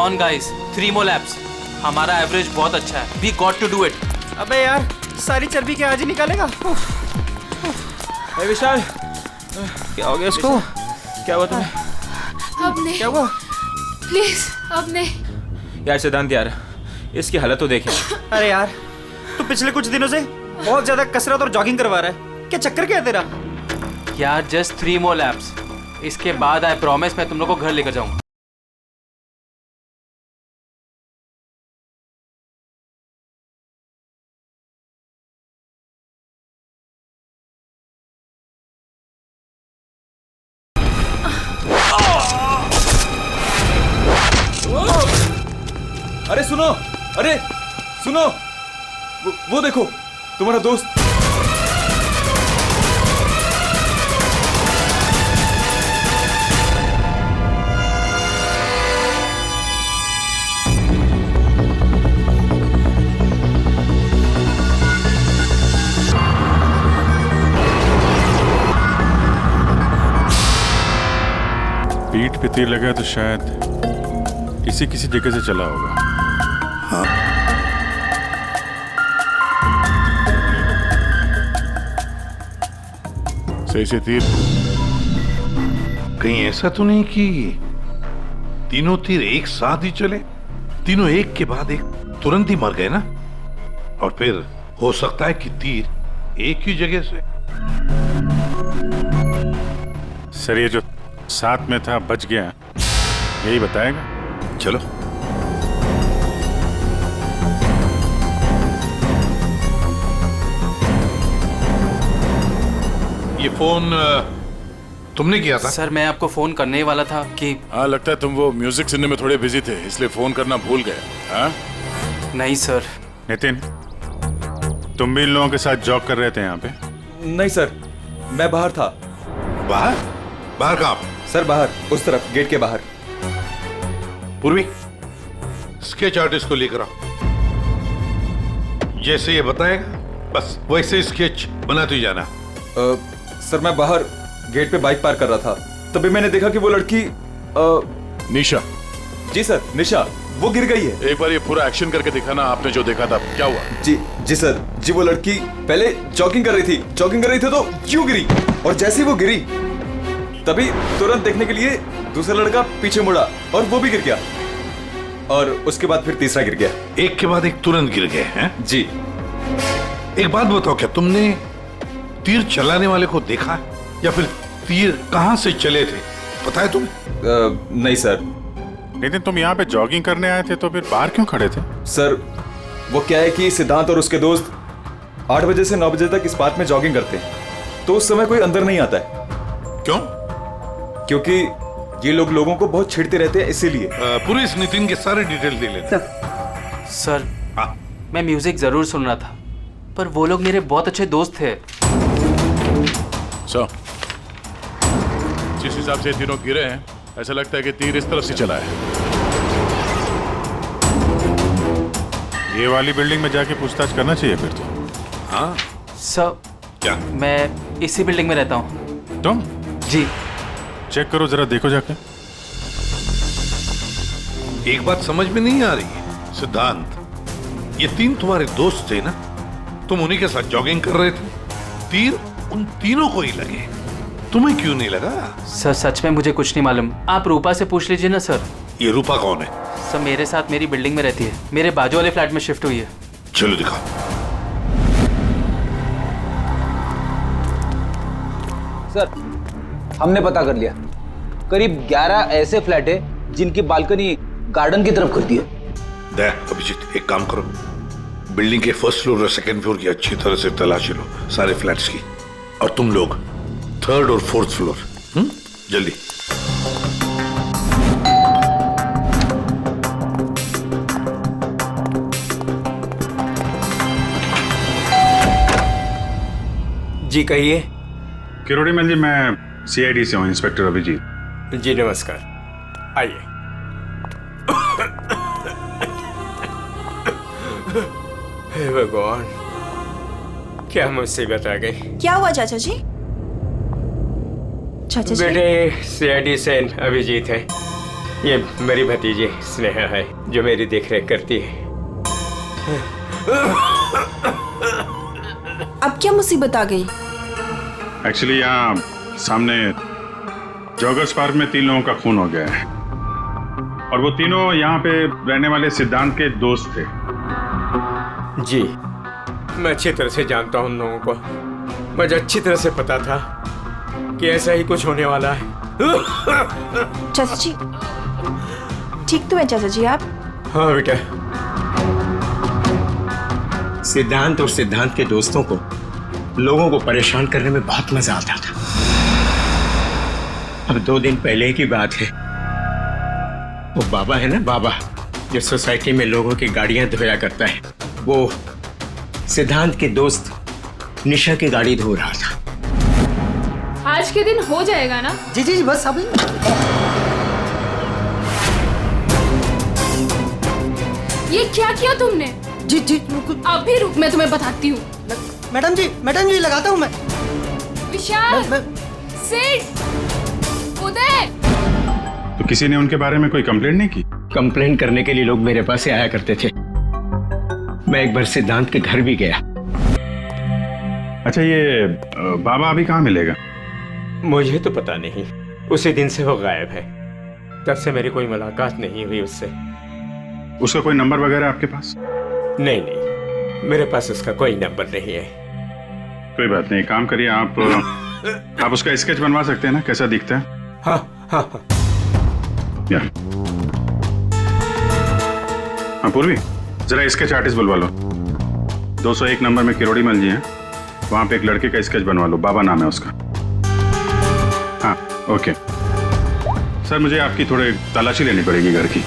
On guys, 3 more laps. हमारा average बहुत अच्छा है. We got to do it. अबे यार, सारी चर्बी क्या आज ही निकालेगा? विशाल, क्या हो गया इसको? क्या हुआ तुम्हें? अब नहीं. क्या हुआ? प्लीज अब नहीं. यार सिद्धांत यार, इसकी हालत तो देखे. अरे यार, तू पिछले कुछ दिनों से बहुत ज्यादा कसरत और जॉगिंग करवा रहा है. क्या चक्कर क्या है तेरा? यार जस्ट 3 more laps. इसके बाद आई प्रॉमिस मैं तुम लोग को घर लेकर जाऊंगा. अरे सुनो, अरे सुनो, वो देखो तुम्हारा दोस्त. पीठ पे तीर लगा तो शायद किसी जगह से चला होगा. हाँ. सही से तीर. कहीं ऐसा तो नहीं कि तीनों तीर एक साथ ही चले? तीनों एक के बाद एक तुरंत ही मर गए ना? और फिर हो सकता है कि तीर एक ही जगह से. सर ये जो साथ में था बच गया, यही बताएगा. चलो. ये फोन तुमने किया था? सर मैं आपको फोन करने ही वाला था कि. हाँ लगता है तुम वो म्यूजिक सुनने में थोड़े बिजी थे, इसलिए फोन करना भूल गए. हाँ? नहीं सर. नितिन, तुम भी इन लोगों के साथ जॉब कर रहे थे यहाँ पे? नहीं सर, मैं बाहर था. बाहर? बाहर कहाँ? सर बाहर, उस तरफ, गेट के बाहर. पूर्वी, स्केच आर्टिस्ट को लेकर आओ. जैसे ये बताएगा बस वैसे स्केच बनाते ही जाना. सर मैं बाहर गेट पे बाइक पार्क कर रहा था, तभी मैंने देखा कि वो लड़की निशा. जी सर, निशा, वो गिर गई है. एक बार ये पूरा एक्शन करके दिखाना, आपने जो देखा था क्या हुआ? जी सर, जी वो लड़की पहले जॉगिंग कर रही थी तो यूं गिरी, और जैसे ही वो गिरी तभी तुरंत देखने के लिए दूसरा लड़का पीछे मुड़ा और वो भी गिर गया, और उसके बाद फिर तीसरा गिर गया. एक के बाद एक तुरंत गिर गए हैं? जी. एक बात बताओ, क्या तुमने तीर चलाने वाले को देखा या फिर तीर कहां से चले थे, पता है तुम्हें? नहीं सर. नितिन, तुम यहाँ पे जॉगिंग करने आए थे तो फिर बाहर क्यों खड़े थे? सर वो क्या है कि सिद्धांत और उसके दोस्त 8 बजे से 9 बजे तक इस पार्क में जॉगिंग करते हैं, तो उस समय कोई अंदर नहीं आता है. क्यों? क्योंकि ये लोग लोगों को बहुत छेड़ते रहते हैं, इसीलिए. पूरे इस नितिन के सारे डिटेल दे लेते. सर मैं म्यूजिक जरूर सुन रहा था, पर वो लोग मेरे बहुत अच्छे दोस्त थे. जिस हिसाब से तीनों गिरे हैं, ऐसा लगता है कि तीर इस तरफ से चला है. ये वाली बिल्डिंग में जाके पूछताछ करना चाहिए फिर तो. हाँ सर. क्या? मैं इसी बिल्डिंग में रहता हूँ. तुम? जी. चेक करो जरा, देखो जाके. एक बात समझ में नहीं आ रही है सिद्धांत, ये तीन तुम्हारे दोस्त थे ना, तुम उन्हीं के साथ जॉगिंग कर रहे थे, तीर उन तीनों को ही लगे, तुम्हें क्यों नहीं लगा? सर सच में मुझे कुछ नहीं मालूम, आप रूपा से पूछ लीजिए ना सर. ये रूपा कौन है? सर मेरे साथ मेरी बिल्डिंग में रहती है, मेरे बाजू वाले फ्लैट में शिफ्ट हुई है. चलो दिखाओ. सर हमने पता कर लिया, करीब 11 ऐसे फ्लैट है जिनकी बालकनी गार्डन की तरफ खुलती है. देख अभिजीत, एक काम करो, बिल्डिंग के फर्स्ट फ्लोर और सेकंड फ्लोर की अच्छी तरह से तलाशी लो, सारे फ्लैट्स की, और तुम लोग 3rd और 4th फ्लोर. जल्दी. जी कहिए. किरोड़ी मैल जी, मैं CID से हूँ, इंस्पेक्टर अभिजीत. जी नमस्कार, आइए. हे भगवान, क्या मुसीबत आ गई. क्या हुआ चाचा जी? चाचा जी बेटे CID से अभिजीत है. ये मेरी भतीजी स्नेहा है जो मेरी देखरेख करती है। अब क्या मुसीबत आ गई? एक्चुअली यहाँ सामने जॉगर्स पार्क में 3 लोगों का खून हो गया है और वो तीनों यहाँ पे रहने वाले सिद्धांत के दोस्त थे। जी, मैं अच्छी तरह से जानता हूँ उन लोगों को। मुझे अच्छी तरह से पता था कि ऐसा ही कुछ होने वाला है। चाचा जी ठीक तो है चाचा जी आप? हाँ बेटा, सिद्धांत और सिद्धांत के दोस्तों को लोगों को परेशान करने में बहुत मजा आता था। अब 2 दिन पहले की बात है, वो बाबा है ना, बाबा जो सोसाइटी में लोगों की गाड़ियां धोया करता है, वो सिद्धांत के दोस्त निशा की गाड़ी धो रहा था। आज के दिन हो जाएगा ना? जी जी जी बस अभी। ये क्या किया तुमने? जी जी अभी रुक, मैं तुम्हें बताती हूँ। मैडम जी लगाता हूँ मैं। विशाल, सिड, उदय। तो किसी ने उनके बारे में कोई कंप्लेंट नहीं की? कंप्लेन करने के लिए लोग मेरे पास से आया करते थे। मैं एक बार सिद्धांत के घर भी गया। अच्छा, ये बाबा अभी कहाँ मिलेगा? मुझे तो पता नहीं, उसी दिन से वो गायब है। तब से मेरी कोई मुलाकात नहीं हुई उससे। उसका कोई नंबर वगैरह आपके पास? नहीं, मेरे पास उसका कोई नंबर नहीं है। कोई बात नहीं, काम करिए आप उसका स्केच बनवा सकते हैं ना, कैसा दिखता है? हाँ। या हाँ पूर्वी, जरा स्केच आर्टिस्ट बुलवा लो। 201 नंबर में किरोड़ी मल जी है, वहां पे एक लड़के का स्केच बनवा लो, बाबा नाम है उसका। हाँ ओके सर, मुझे आपकी थोड़ी तलाशी लेनी पड़ेगी घर की।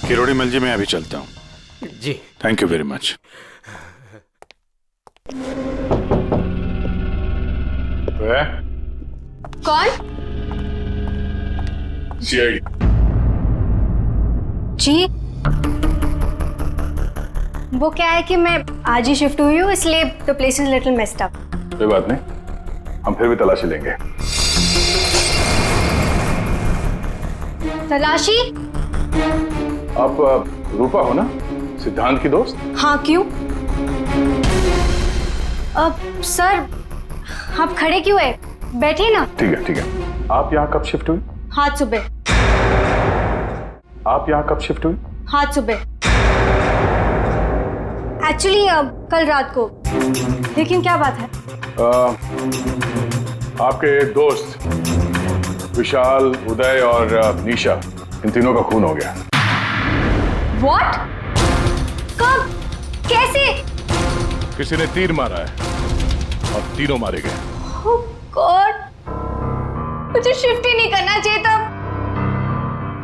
किरोड़ी मल जी मैं अभी चलता हूँ। जी थैंक यू वेरी मच। कौन? सीआईडी। जी, वो क्या है कि मैं आज ही शिफ्ट हुई हूँ, इसलिए the place is little messed up. कोई बात नहीं, हम फिर भी तलाशी लेंगे। तलाशी? आप रूपा हो ना, सिद्धांत की दोस्त? हाँ, क्यों? सर आप खड़े क्यों है? बैठिए ना। ठीक है। आप यहाँ कब शिफ्ट हुई? आज सुबह। आप यहाँ कब शिफ्ट हुई? आज सुबह। एक्चुअली कल रात को। लेकिन क्या बात है? आपके दोस्त विशाल, उदय और निशा, इन तीनों का खून हो गया। What? कब? कैसे? किसी ने तीर मारा है और तीनों मारे गए। Oh God! मुझे शिफ्ट ही नहीं करना चाहिए था।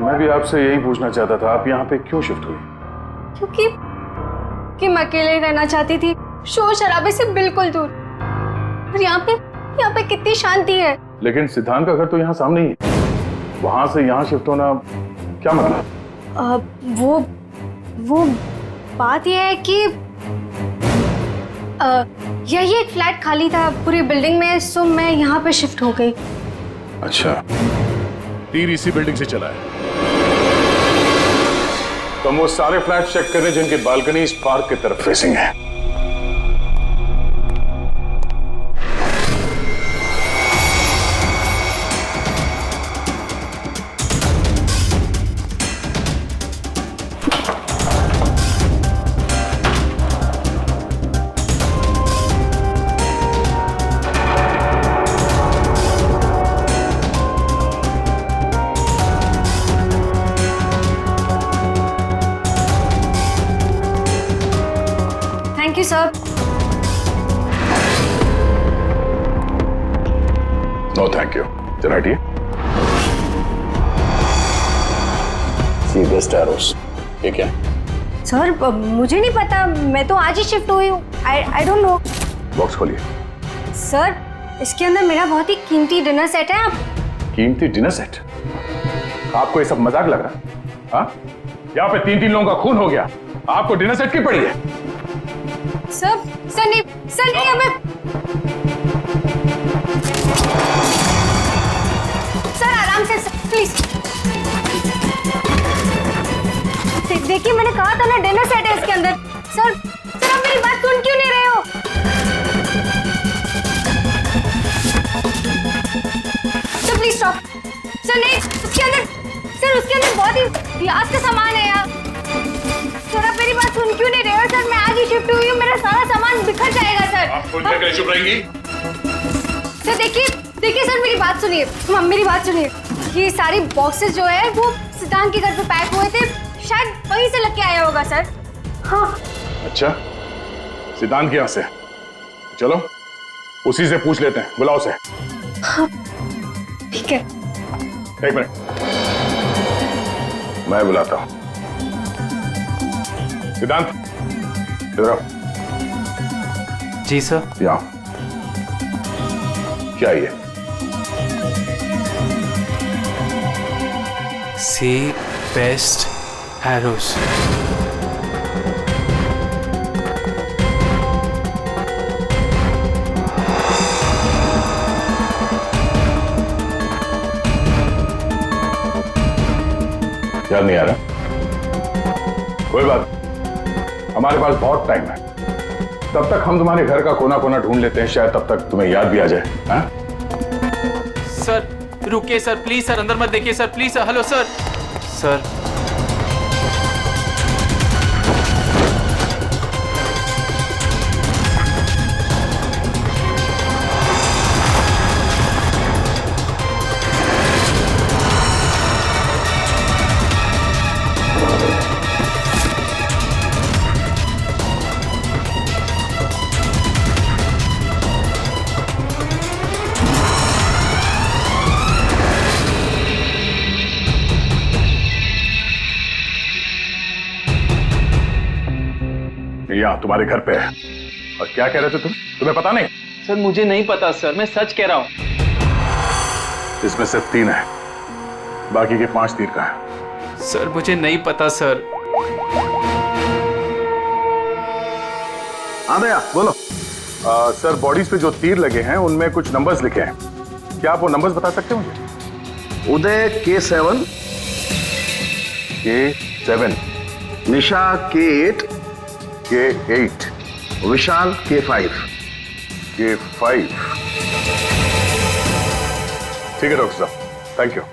मैं भी आपसे यही पूछना चाहता था, आप यहाँ पे क्यों शिफ्ट हुई? क्योंकि मैं अकेले रहना चाहती थी, शोर शराबे से बिल्कुल दूर। और यहाँ पे कितनी शांति है। लेकिन सिद्धांत का घर तो यहाँ सामने ही है, वहां से यहाँ शिफ्ट होना क्या मतलब? वो बात यह है कि यही एक फ्लैट खाली था पूरी बिल्डिंग में, सो मैं यहाँ पे शिफ्ट हो गई। अच्छा, तीर इसी बिल्डिंग से चला है। तो हम वो सारे फ्लैट चेक कर रहे हैं जिनकी बालकनी इस पार्क की तरफ फेसिंग है। Thank you sir. No thank you. जरा हटिए। See the stairs. ये क्या है? सर मुझे नहीं पता, मैं तो आज ही शिफ्ट हुई हूँ। I don't know. बॉक्स खोलिए। सर इसके अंदर मेरा बहुत ही कीमती डिनर सेट है। आप कीमती डिनर सेट? आपको ये सब मजाक लग रहा है? हाँ, यहाँ पे 3 लोगों का खून हो गया, आपको डिनर सेट की पड़ी है? सर नहीं, सर नहीं, हमें सर आराम से, प्लीज। देखिए मैंने कहा था ना डिनर सेट है इसके अंदर। सर सर आप मेरी बात सुन क्यों नहीं रहे हो? Sir please stop. सर नहीं, उसके अंदर, सर उसके अंदर बहुत ही ग्लास का सामान है यार। सर आप मेरी बात सुन क्यों नहीं रहे हो? सर मैं आज ही शिफ्ट हुई हूँ, मेरा सारा सामान बिखर जाएगा सर। आप फोन करके चुप रहेंगी? सर देखिए सर मेरी बात सुनिए, मेरी बात सुनिए। ये सारी बॉक्सेस जो है वो सिद्धांत के घर पे पैक हुए थे, शायद वहीं से लग के आया होगा सर। हाँ। अच्छा, सिद्धांत के यहाँ से? चलो उसी से पूछ लेते हैं, बुलाओ उसे। हाँ ठीक है। एक मिनट, मैं बुलाता हूँ। सिद्धांत इधर आओ। जी सर। यहाँ क्या ये? सी बेस्ट एरोस। याद नहीं आ रहा? कोई बात, हमारे पास बहुत टाइम है। तब तक हम तुम्हारे घर का कोना कोना ढूंढ लेते हैं, शायद तब तक तुम्हें याद भी आ जाए। हाँ? सर रुकिए सर, प्लीज सर, अंदर मत देखिए sir, please sir. Hello sir. Sir यहाँ तुम्हारे घर पे है। और क्या कह रहे थे तुम? तुम्हें पता नहीं? सर मुझे नहीं पता सर, मैं सच कह रहा हूँ। इसमें सिर्फ 3 है, बाकी के 5 तीर का है। सर मुझे नहीं पता सर। हाँ भैया बोलो। सर बॉडीज पे जो तीर लगे हैं उनमें कुछ नंबर्स लिखे हैं, क्या आप वो नंबर्स बता सकते हो मुझे? उदय K7, K7, निशा K8, K8, विशाल K5। K5। ठीक है डॉक्टर साहब, थैंक यू।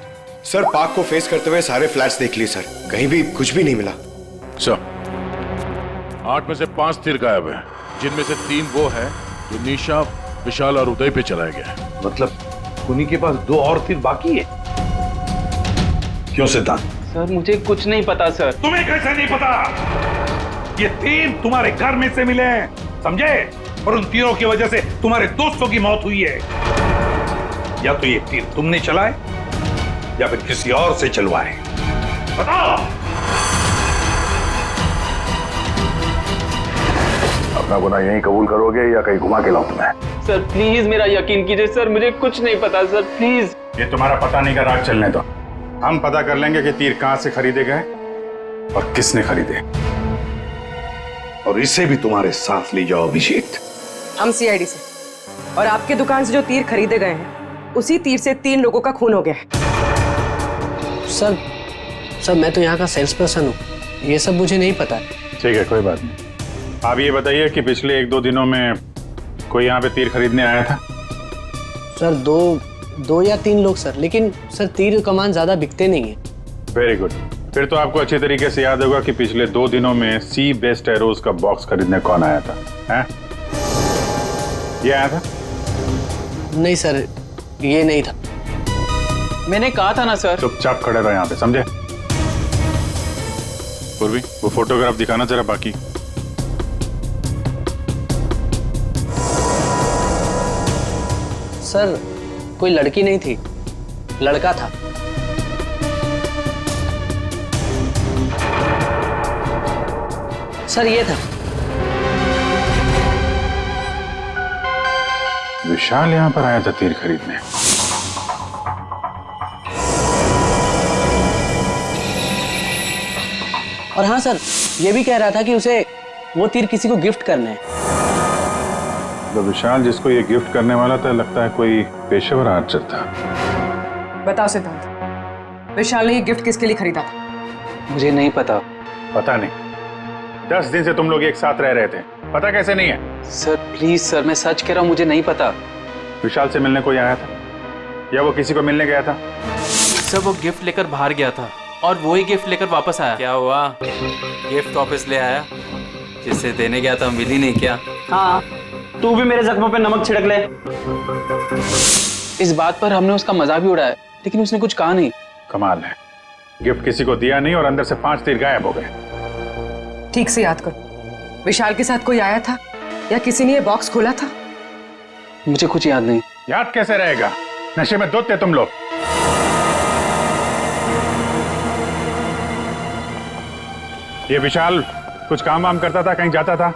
सर पार्क को फेस करते हुए सारे फ्लैट्स देख लिए सर, कहीं भी कुछ भी नहीं मिला। सर 8 में से 5 तीर गायब है, जिनमें से 3 वो है जो निशा, विशाल और उदय पे चलाया गया है। मतलब उन्हीं के पास 2 और तीर बाकी है। क्यों सिद्धांत? सर मुझे कुछ नहीं पता सर। तुम्हें कैसे नहीं पता? ये तीर तुम्हारे घर में से मिले हैं, समझे? और उन तीरों की वजह से तुम्हारे दोस्तों की मौत हुई है। या तो ये तीर तुमने चलाए या फिर किसी और से चलवाए, बताओ। अपना गुनाह यहीं कबूल करोगे या कहीं घुमा के लाऊं तुम्हें? सर प्लीज मेरा यकीन कीजिए सर, मुझे कुछ नहीं पता सर, प्लीज। ये तुम्हारा पता नहीं का राज चलने दो, हम पता कर लेंगे कि तीर कहां से खरीदे गए और किसने खरीदे। और इसे भी तुम्हारे साथ ले जाओ अभिषेक। हम सीआईडी से, और आपके दुकान से जो तीर खरीदे गए हैं उसी तीर से 3 लोगों का खून हो गया है। सर मैं तो यहाँ का सेल्स पर्सन हूँ, ये सब मुझे नहीं पता। ठीक है कोई बात नहीं। आप ये बताइए कि पिछले 1-2 दिनों में कोई यहाँ पे तीर खरीदने आया था? सर दो या 3 लोग सर, लेकिन सर तीर कमान ज्यादा बिकते नहीं है। वेरी गुड, फिर तो आपको अच्छे तरीके से याद होगा कि पिछले 2 दिनों में सी बेस्ट एरोज का बॉक्स खरीदने कौन आया था? हैं? ये आया था? नहीं सर, ये नहीं था। मैंने कहा था ना सर। चुपचाप खड़े रहो यहाँ पे, समझे? पूर्वी वो फोटोग्राफ दिखाना जरा। बाकी सर कोई लड़की नहीं थी, लड़का था। सर ये था। विशाल यहाँ पर आया था तीर खरीदने। और हाँ सर, ये भी कह रहा था कि उसे वो तीर किसी को गिफ्ट करने हैं। तो विशाल जिसको ये गिफ्ट करने वाला था, लगता है कोई पेशेवर आर्चर था। बताओ सिद्धांत, विशाल ने ये गिफ्ट किसके लिए खरीदा था? मुझे नहीं पता। पता नहीं? 10 दिन से तुम लोग एक साथ रह रहे थे, पता कैसे नहीं है? सर प्लीज सर, मैं सच कह रहा हूँ, मुझे नहीं पता। विशाल से मिलने कोई आया था या वो किसी को मिलने गया था? सर वो गिफ्ट लेकर बाहर गया था और वो ही गिफ्ट लेकर वापस आया। क्या हुआ, गिफ्ट वापस ले आया? जिससे देने गया था मिली नहीं क्या? हाँ, तू भी मेरे जख्मों पे नमक छिड़क ले। इस बात पर हमने उसका मजाक भी उड़ाया, लेकिन उसने कुछ कहा नहीं। कमाल है, गिफ्ट किसी को दिया नहीं और अंदर से 5 तीर गायब हो गए। ठीक से याद करो, विशाल के साथ कोई आया था या किसी ने ये बॉक्स खोला था? मुझे कुछ याद नहीं। याद कैसे रहेगा, नशे में धुत थे तुम लोग। ये विशाल कुछ काम वाम करता था, कहीं जाता था?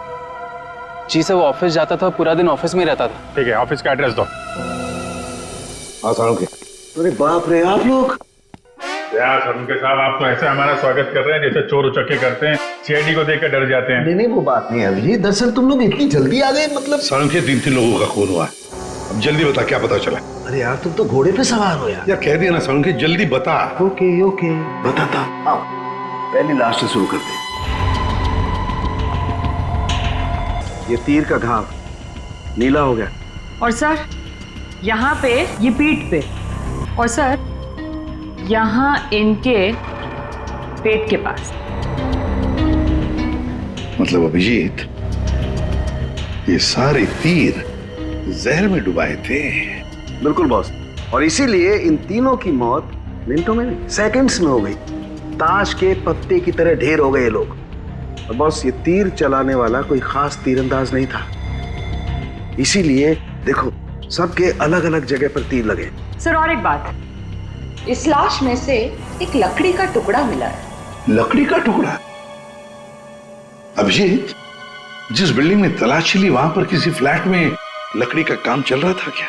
जी सर, वो ऑफिस जाता था, पूरा दिन ऑफिस में रहता था। ठीक है, ऑफिस का एड्रेस दो। अरे बाप रे, आप लोग यार उनके साहब, आप तो ऐसे हमारा स्वागत कर रहे हैं जैसे चोर उचक्के करते हैं, सीआईडी को देखकर डर जाते हैं। नहीं, वो बात नहीं है अभी। दरअसल तुम लोग इतनी जल्दी आ गए, मतलब सालुंखे 3 लोगों का खून हुआ है। अब जल्दी बता, क्या पता चला? अरे यार, तुम तो घोड़े पे सवार हो यार। यार कह दिया ना सालुंखे, जल्दी बता। ओके ओके, बताता। आओ, पहले लास्ट से शुरू करते हैं। ये तीर का घाव नीला हो गया। और सर यहाँ पे ये पीठ पे, और सर यहाँ इनके पेट के पास। मतलब अभिजीत, ये सारे तीर जहर में डुबाए थे। बिल्कुल बॉस, और इसीलिए इन तीनों की मौत मिनटों में नहीं, सेकंड्स में हो गई। ताश के पत्ते की तरह ढेर हो गए लोग। और बॉस, ये तीर चलाने वाला कोई खास तीरंदाज नहीं था, इसीलिए देखो सबके अलग अलग जगह पर तीर लगे। सर और एक बात, इस लाश में से एक लकड़ी का टुकड़ा मिला है। लकड़ी का टुकड़ा? अभिजीत, जिस बिल्डिंग में तलाशी ली वहां पर किसी फ्लैट में लकड़ी का काम चल रहा था क्या?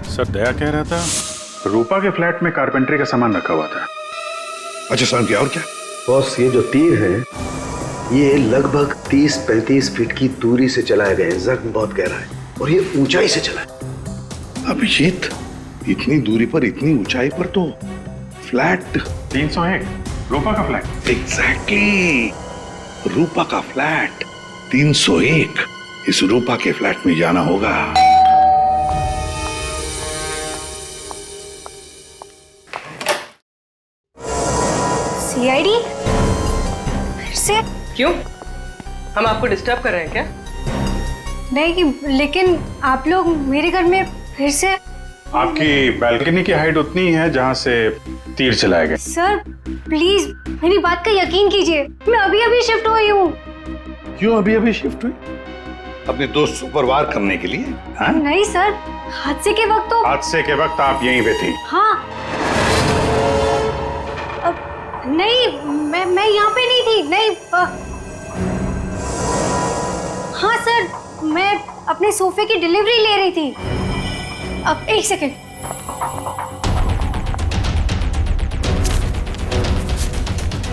सर दया कह रहा था रूपा के फ्लैट में कारपेंटरी का सामान रखा हुआ था। अच्छा साहब, क्या और क्या? बॉस, ये जो तीर है ये लगभग 30-35 फीट की दूरी से चलाए गए हैं। जख्म बहुत गहरा है और ये ऊंचाई से चला है। अभिजीत, इतनी दूरी पर, इतनी ऊंचाई पर तो फ्लैट 301 रूपा का फ्लैट। एग्जैक्टली, रूपा का फ्लैट 301। इस रूपा के फ्लैट में जाना होगा। सीआईडी? फिर से? क्यों, हम आपको डिस्टर्ब कर रहे हैं क्या? नहीं, लेकिन आप लोग मेरे घर में फिर से। आपकी बैल्कनी की हाइट उतनी है जहां से तीर चलाए गए। सर प्लीज मेरी बात का यकीन कीजिए, मैं अभी अभी शिफ्ट हुई हूँ। क्यों अभी अभी शिफ्ट हुई? अपने दोस्त को परवार करने के लिए? हाँ? नहीं सर, हादसे के वक्त तो। हादसे के वक्त आप यहीं पे थी? हाँ। नहीं, मैं यहाँ पे नहीं थी। नहीं हाँ सर, मैं अपने सोफे की डिलीवरी ले रही थी। अब एक सेकेंड।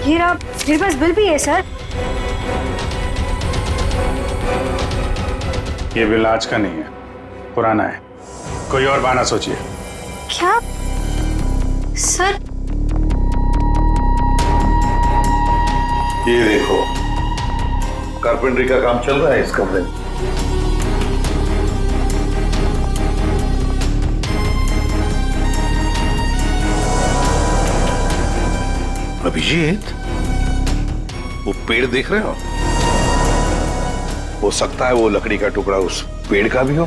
ये रहा, मेरे पास बिल भी है सर। ये बिल आज का नहीं है, पुराना है। कोई और बहाना सोचिए। क्या सर? ये देखो, कारपेंटरी का काम चल रहा है इस कमरे में। अभिजीत, वो पेड़ देख रहे हो सकता है वो लकड़ी का टुकड़ा उस पेड़ का भी हो।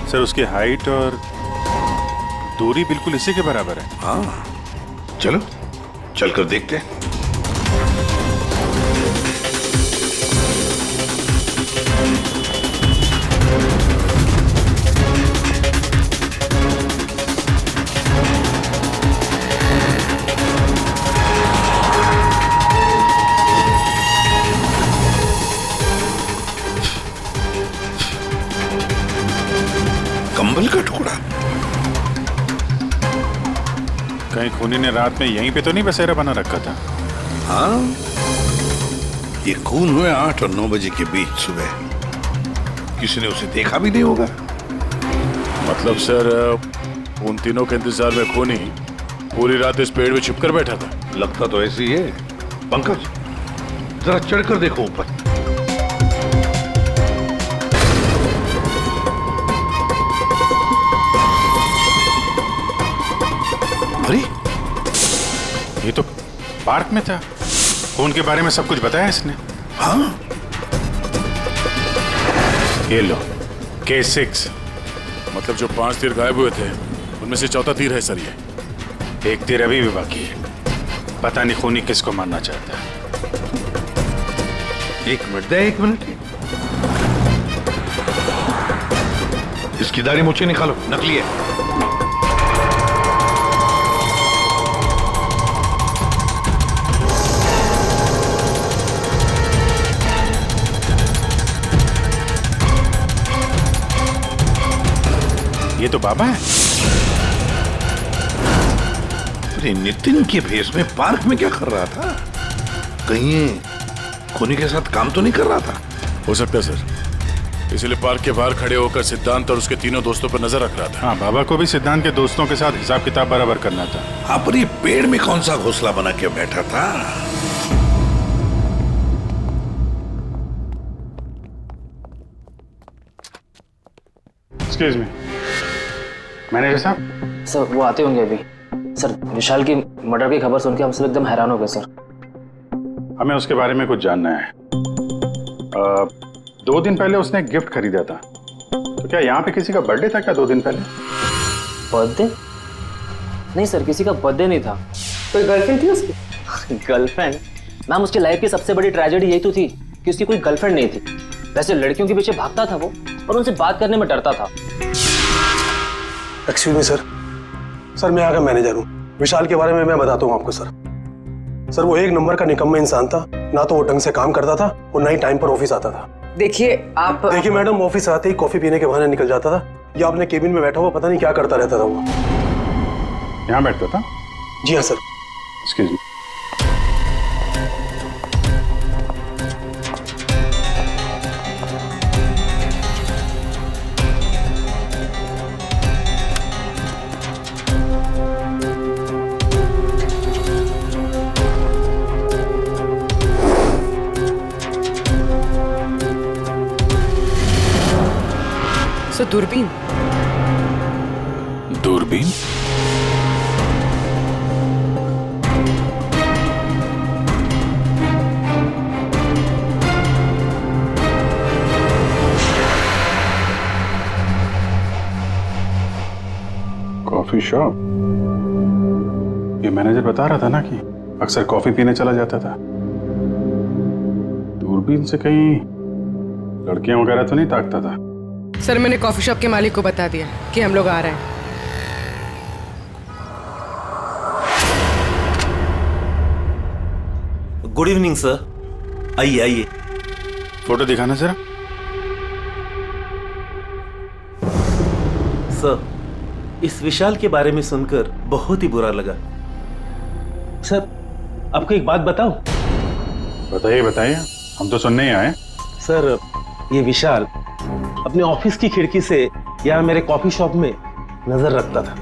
सर उसकी हाइट और दूरी बिल्कुल इसी के बराबर है। हाँ, चलो चलकर देखते हैं। कंबल का टुकड़ा? कहीं खूनी ने रात में यहीं पे तो नहीं बसेरा बना रखा था? हाँ, ये खून हुए 8 और 9 बजे के बीच सुबह। किसी ने उसे देखा भी नहीं होगा। मतलब सर उन तीनों के इंतजार में खूनी पूरी रात इस पेड़ में छिपकर बैठा था। लगता तो ऐसे ही है। पंकज जरा चढ़कर देखो ऊपर। अरे ये तो पार्क में था। खून के बारे में सब कुछ बताया इसने। हाँ ये लो K6। मतलब जो 5 तीर गायब हुए थे उनमें से चौथा तीर है सर ये। एक तीर अभी भी बाकी है। पता नहीं खूनी किसको मारना चाहता है। 1 मिनट दे, 1 मिनट। इसकी दाढ़ी मूछें निकालो, नकली है। ये तो बाबा है। अरे नितिन के भेष में पार्क में क्या कर रहा था? कहीं ये खूनी के साथ काम तो नहीं कर रहा था? हो सकता है सर, इसलिए पार्क के बाहर खड़े होकर सिद्धांत और उसके तीनों दोस्तों पर नजर रख रहा था। हाँ, बाबा को भी सिद्धांत के दोस्तों के साथ हिसाब किताब बराबर करना था। हाँ, पर ये पेड़ में कौन सा घोंसला बना के बैठा था? एक्सक्यूज मी, मैनेजर साहब। सर वो आते होंगे अभी। सर विशाल की मर्डर की खबर सुन के हम सब एकदम हैरान हो गए सर। हमें उसके बारे में कुछ जानना है। 2 दिन पहले उसने एक गिफ्ट खरीदा था, तो क्या यहाँ पे किसी का बर्थडे था क्या 2 दिन पहले? बर्थडे? नहीं सर, किसी का बर्थडे नहीं था। कोई गर्लफ्रेंड थी उसकी? गर्लफ्रेंड? मैम उसकी लाइफ की सबसे बड़ी ट्रेजेडी यही तो थी कि उसकी कोई गर्लफ्रेंड नहीं थी। वैसे लड़कियों के पीछे भागता था वो, और उनसे बात करने में डरता था। एक्सक्यूज मी सर, सर मैं यहाँ का मैनेजर हूँ। विशाल के बारे में मैं बताता हूँ आपको सर। सर वो 1 नंबर का निकम्मा इंसान था। ना तो वो ढंग से काम करता था और ना ही टाइम पर ऑफिस आता था। देखिए आप, देखिए मैडम, ऑफिस आते ही कॉफी पीने के बहाने निकल जाता था या अपने केबिन में बैठा हुआ पता नहीं क्या करता रहता था वो। यहाँ बैठता था? जी हाँ सर। Excuse me. सो दूरबीन? दूरबीन? Coffee shop? ये मैनेजर बता रहा था ना कि अक्सर कॉफी पीने चला जाता था। दूरबीन से कहीं लड़कियां वगैरह तो नहीं ताकता था? सर मैंने कॉफी शॉप के मालिक को बता दिया कि हम लोग आ रहे हैं। गुड इवनिंग सर, आइए आइए। फोटो दिखाना जरा। सर इस विशाल के बारे में सुनकर बहुत ही बुरा लगा। सर आपको एक बात बताऊं? बताइए बताइए, हम तो सुनने ही आए। सर ये विशाल अपने ऑफिस की खिड़की से यहाँ मेरे कॉफी शॉप में नजर रखता था,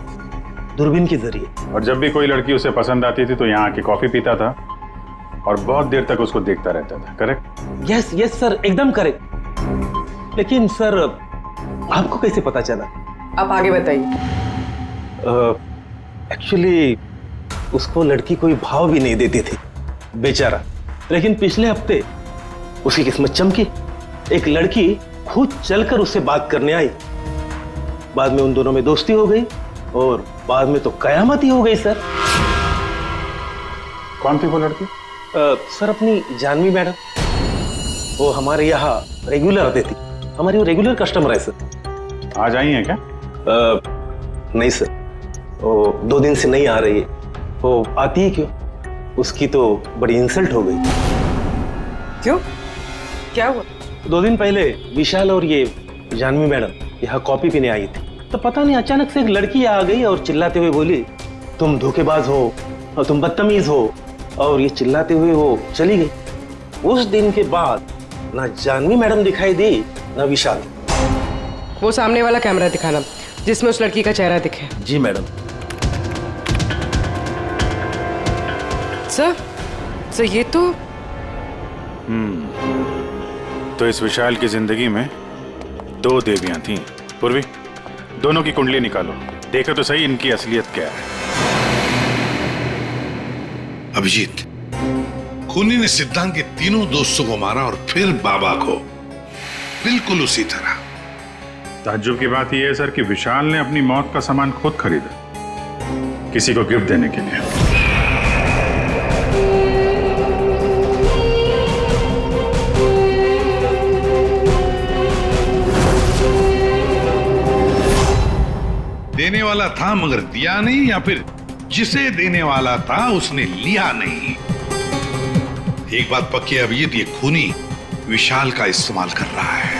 दूरबीन के जरिए। और जब भी कोई लड़की उसे पसंद आती थी तो यहाँ आके कॉफी पीता था और बहुत देर तक उसको देखता रहता था। करेक्ट? यस यस सर, एकदम करेक्ट। लेकिन सर आपको कैसे पता चला? आप आगे बताइए। एक्चुअली उसको लड़की कोई भाव भी नहीं देती थी बेचारा। लेकिन पिछले हफ्ते उसकी किस्मत चमकी। एक लड़की खुद चलकर उससे बात करने आई। बाद में उन दोनों में दोस्ती हो गई और बाद में तो कयामत ही हो गई सर। कौन थी वो लड़की? सर अपनी जानवी मैडम। वो हमारे यहाँ रेगुलर आती थी, हमारी वो रेगुलर कस्टमर है सर। आज आई है क्या? नहीं सर, वो 2 दिन से नहीं आ रही है। वो आती ही क्यों? उसकी तो बड़ी इंसल्ट हो गई। क्यों? क्या हुआ? 2 दिन पहले विशाल और ये जानवी मैडम यहाँ कॉफी पीने आई थी, तो पता नहीं अचानक से एक लड़की आ गई और चिल्लाते हुए बोली, तुम धोखेबाज हो और तुम बदतमीज हो, और ये चिल्लाते हुए वो चली गई। उस दिन के बाद ना जानवी मैडम दिखाई दी ना विशाल। वो सामने वाला कैमरा दिखाना जिसमें उस लड़की का चेहरा दिखे। जी मैडम। सर ये तो तो इस विशाल की जिंदगी में 2 देवियां थीं। पूर्वी, दोनों की कुंडली निकालो, देखो तो सही इनकी असलियत क्या है। अभिजीत, खूनी ने सिद्धांत के तीनों दोस्तों को मारा और फिर बाबा को, बिल्कुल उसी तरह। ताज्जुब की बात यह है सर कि विशाल ने अपनी मौत का सामान खुद खरीदा, किसी को गिफ्ट देने के लिए। देने वाला था मगर दिया नहीं, या फिर जिसे देने वाला था उसने लिया नहीं। एक बात पक्की है अभिजीत, ये खूनी विशाल का इस्तेमाल कर रहा है।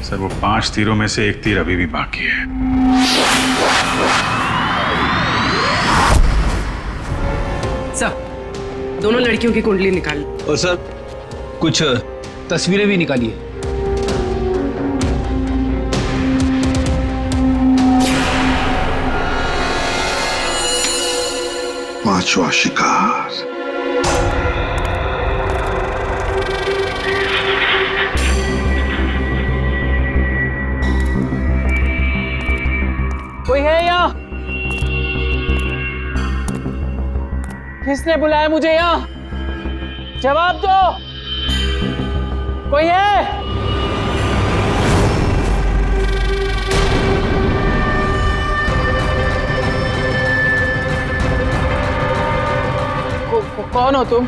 सर वो 5 तीरों में से 1 तीर अभी भी बाकी है। सर दोनों लड़कियों की कुंडली निकाली। और सर कुछ तस्वीरें भी निकाली है। पांचवा शिकार। कोई है यहाँ? किसने बुलाया मुझे यहाँ? जवाब दो। कोई है? कौन हो तुम?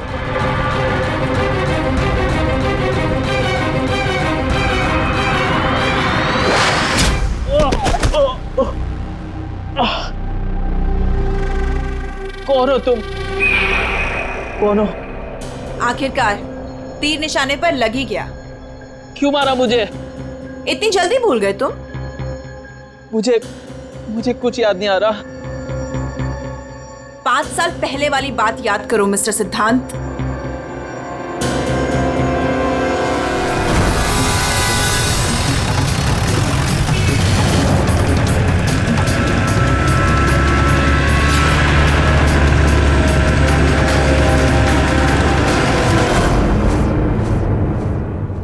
कौन हो तुम? कौन हो? आखिरकार तीर निशाने पर लग ही गया। क्यों मारा मुझे? इतनी जल्दी भूल गए तुम? मुझे कुछ याद नहीं आ रहा। 5 साल पहले वाली बात याद करो मिस्टर सिद्धांत।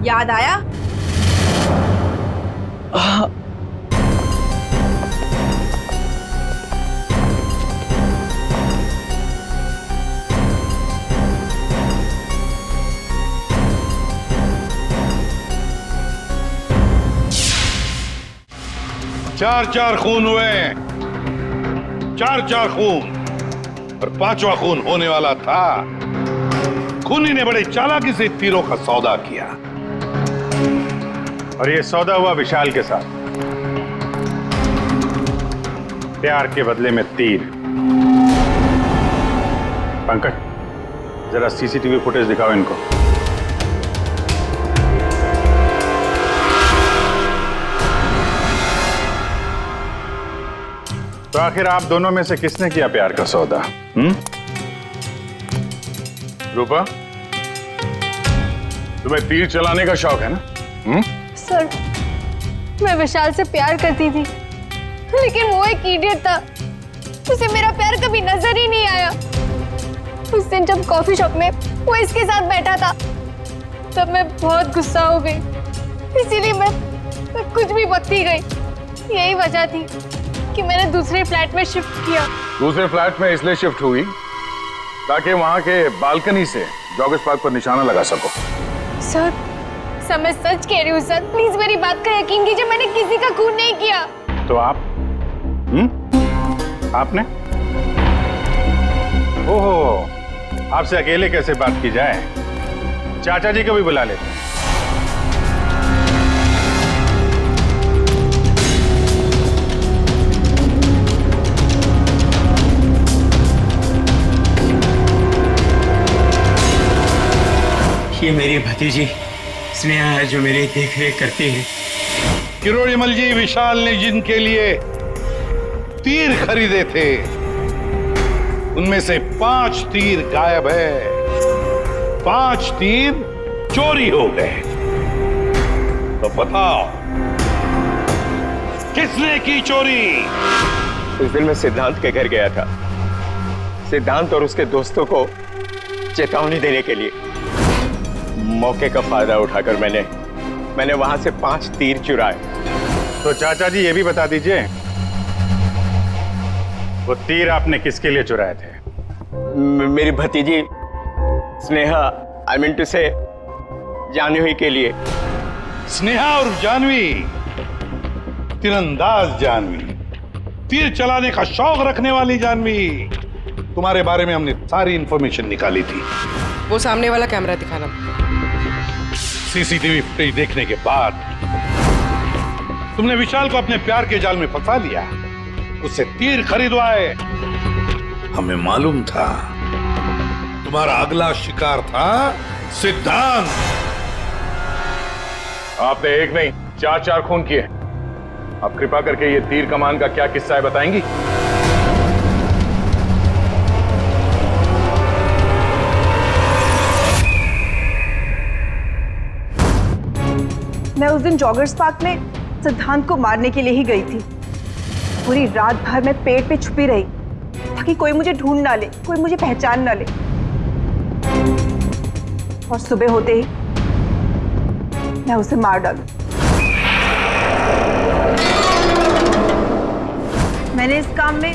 याद आया? चार खून हुए, 4 खून, और 5वां खून होने वाला था। खूनी ने बड़े चालाकी से तीरों का सौदा किया, और ये सौदा हुआ विशाल के साथ। प्यार के बदले में तीर। पंकज, जरा सीसीटीवी फुटेज दिखाओ इनको। तो आखिर आप दोनों में से किसने किया प्यार का सौदा? रूपा, तुम्हें तीर चलाने का शौक है ना? सर, मैं विशाल से प्यार करती थी, लेकिन वो एक इडियट था। उसे मेरा प्यार कभी नजर ही नहीं आया। उस दिन जब कॉफी शॉप में वो इसके साथ बैठा था, तब मैं बहुत गुस्सा हो गई। इसीलिए मैं कुछ भी बकती गई। यही वजह थी कि मैंने दूसरे फ्लैट में शिफ्ट किया। दूसरे फ्लैट में इसलिए शिफ्ट हुई ताकि वहां के बालकनी से जॉगर्स पार्क पर निशाना लगा सको। सर, मैं सच कह रही हूँ सर, प्लीज मेरी बात का यकीन कीजिए। मैंने किसी का खून नहीं किया। तो आप? आपने? ओहो, आपसे अकेले कैसे बात की जाए? चाचा जी को भी बुला लेते हैं। ये मेरी भतीजी स्नेहा है जो मेरी देख रेख करती है। किरोड़ीमल जी विशाल ने जिनके लिए तीर खरीदे थे उनमें से 5 तीर गायब है, 5 तीर चोरी हो गए। तो बताओ किसने की चोरी? उस दिन मैं सिद्धांत के घर गया था, सिद्धांत और उसके दोस्तों को चेतावनी देने के लिए। मौके का फायदा उठाकर मैंने वहां से 5 तीर चुराए। तो चाचा जी ये भी बता दीजिए, वो तीर आपने किसके लिए चुराए थे? मेरी भतीजी स्नेहा, आई मीन टू से जानवी के लिए। स्नेहा और जानवी, तीरंदाज जानवी, तीर चलाने का शौक रखने वाली जानवी, तुम्हारे बारे में हमने सारी इंफॉर्मेशन निकाली थी। वो सामने वाला कैमरा दिखाना। सीसीटीवी फुटेज देखने के बाद तुमने विशाल को अपने प्यार के जाल में फंसा लिया, उससे तीर खरीदवाए। हमें मालूम था तुम्हारा अगला शिकार था सिद्धांत। आपने एक नहीं 4 खून किए। आप कृपा करके ये तीर कमान का क्या किस्सा है बताएंगी? मैं उस दिन जॉगर्स पार्क में सिद्धांत को मारने के लिए ही गई थी। पूरी रात भर मैं पेड़ पे छुपी रही ताकि कोई मुझे ढूंढ ना ले, कोई मुझे पहचान ना ले। और सुबह होते ही मैं उसे मार डालूं। मैंने इस काम में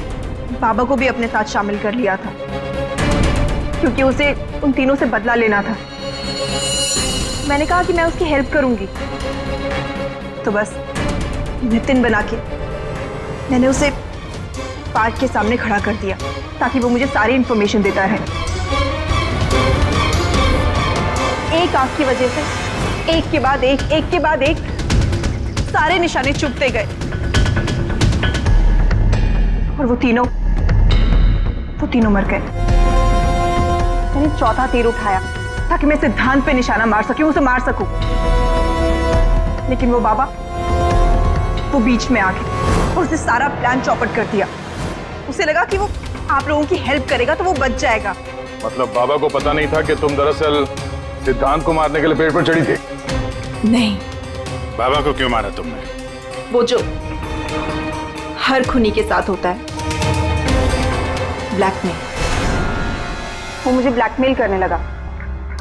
बाबा को भी अपने साथ शामिल कर लिया था क्योंकि उसे उन तीनों से बदला लेना था। मैंने कहा कि मैं उसकी हेल्प करूंगी, तो बस नितिन बना के मैंने उसे पार्क के सामने खड़ा कर दिया ताकि वो मुझे सारी इंफॉर्मेशन देता रहे। एक आंख की वजह से एक के बाद एक सारे निशाने चुभते गए और वो तीनों मर गए। मैंने चौथा तीर उठाया ताकि मैं सिद्धांत पे निशाना मार सकूं, उसे मार सकूं, लेकिन वो बाबा वो बीच में आ गए और उसने सारा प्लान चौपट कर दिया। उसे लगा कि वो आप लोगों की हेल्प करेगा तो वो बच जाएगा। मतलब बाबा को पता नहीं था कि तुम दरअसल सिद्धांत को मारने के लिए पेड़ पर चढ़ी थी? नहीं। बाबा को क्यों मारा तुमने? वो जो हर खूनी के साथ होता है, ब्लैकमेल। वो मुझे ब्लैकमेल करने लगा,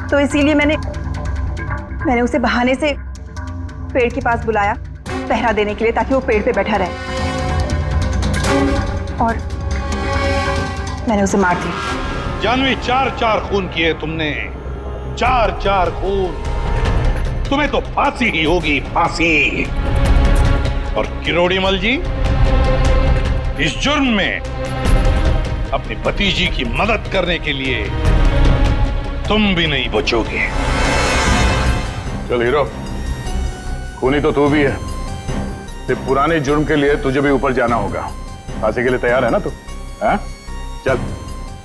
तो इसीलिए मैंने उसे बहाने से पेड़ के पास बुलाया पहरा देने के लिए ताकि वो पेड़ पे बैठा रहे, और मैंने उसे मार दिया। जानवी, 4 खून किए तुमने, 4 खून। तुम्हें तो फांसी ही होगी, फांसी। और किरोड़ीमल जी, इस जुर्म में अपनी भतीजी की मदद करने के लिए तुम भी नहीं बचोगे। चल हीरो, खूनी तो तू भी है, सिर्फ पुराने जुर्म के लिए तुझे भी ऊपर जाना होगा। फांसी के लिए तैयार है ना तू? हाँ? चल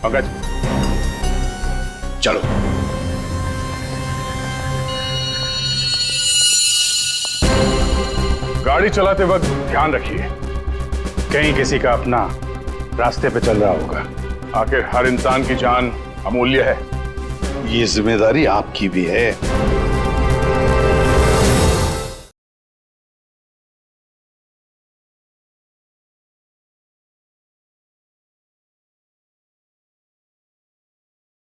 पंकज, चलो। गाड़ी चलाते वक्त ध्यान रखिए, कहीं किसी का अपना रास्ते पे चल रहा होगा। आखिर हर इंसान की जान अमूल्य है। ये जिम्मेदारी आपकी भी है।